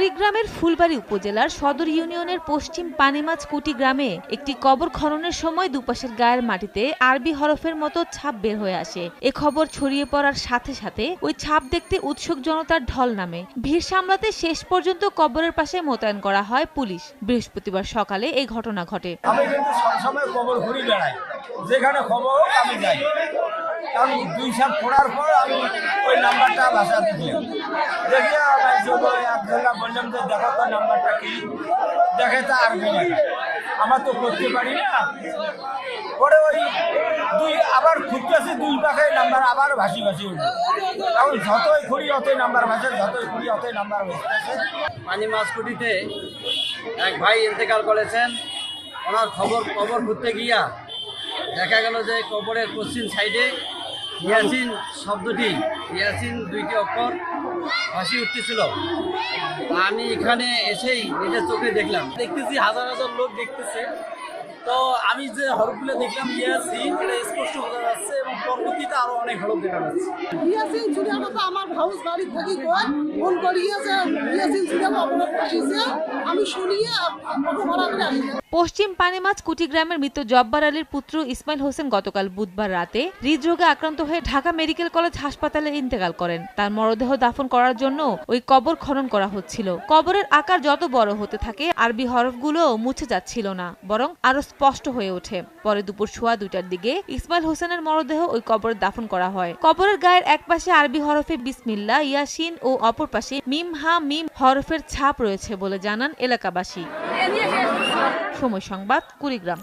কুড়িগ্রামের ফুলবাড়ী উপজেলার সদর ইউনিয়নের পশ্চিম পানিমাছ কুটি গ্রামে একটি কবর খননের সময় দুপাশের গায়ের মাটিতে আরবি হরফের মতো ছাপ বের হয়ে আসে। এ খবর ছড়িয়ে পড়ার সাথে সাথে ওই ছাপ দেখতে উৎসুক জনতার ঢল নামে। ভিড় সামলাতে শেষ পর্যন্ত কবরের পাশে মোতায়েন করা হয় পুলিশ। বৃহস্পতিবার সকালে এই ঘটনা ঘটে। আমি কিন্তু সবসময় কবর ঘুরে বেড়াই, যেখানে খবর হোক আমি যাই। কারণ দুই সাপ পড়ার পর আমি ওই নাম্বারটা বাসাতে দিলাম, দেখে আবদুল্লাহ বললাম যে দেখো তো নাম্বারটা কি, দেখে তা আরবি লেখা, আমার তো করতে পারি না। পরে ওই আবার খুঁজতেছি দুই পাখায় নাম্বার আবার ভাসি ভাসি উঠবে। কারণ যতই খুঁড়ি অতই নাম্বার ভাসে, যতই খুঁড়ি অতই নাম্বার ভাসে। পানিমাছ কুটিতে এক ভাই ইন্তেকাল করেছেন। ওনার কবর ঘুরতে গিয়া দেখা গেল যে কবরের পশ্চিম সাইডে ইয়াসিন শব্দটি, ইয়াসিন দুইটি অক্ষর ভাসি উঠতেছিল। আমি এখানে এসেই নিজের চোখে দেখতেছি হাজার হাজার লোক দেখতেছে। তো আমি যে হরফগুলো দেখলাম ইয়াসিন, এটা স্পষ্ট বোঝা যাচ্ছে এবং পরবর্তীতে আরো অনেক হরফ দেখা যাচ্ছে। ইয়াসিন ছুরিয়াটা তো আমার হাউস বাড়ি থেকে ফোন করিয়ে যে ইয়াসিন ছুরিয়াটা অপরাধ পাঠিয়েছে, আমি শুনিয়ে অটো ভাড়া করে আসি। পশ্চিম পানিমাছ কুটি গ্রামের মৃত জব্বার আলীর পুত্র ইসমাইল হোসেন গতকাল বুধবার রাতে হৃদরোগে আক্রান্ত হয়ে ঢাকা মেডিকেল কলেজ হাসপাতালে ইন্তেকাল করেন। তার মরদেহ দাফন করার জন্য ওই কবর খনন করা হচ্ছিল। কবরের আকার যত বড় হতে থাকে আরবি হরফগুলো মুছে যাচ্ছিল না, বরং আরো স্পষ্ট হয়ে ওঠে। পরে দুপুর 2:15টার দিকে ইসমাইল হোসেনের মরদেহ ওই কবরে দাফন করা হয়। কবরের গায়ের এক পাশে আরবি হরফে বিসমিল্লাহ, ইয়াসিন ও অপর পাশে মিম হা মিম হরফের ছাপ রয়েছে বলে জানান এলাকাবাসী। সময় সংবাদ, কুড়িগ্রাম।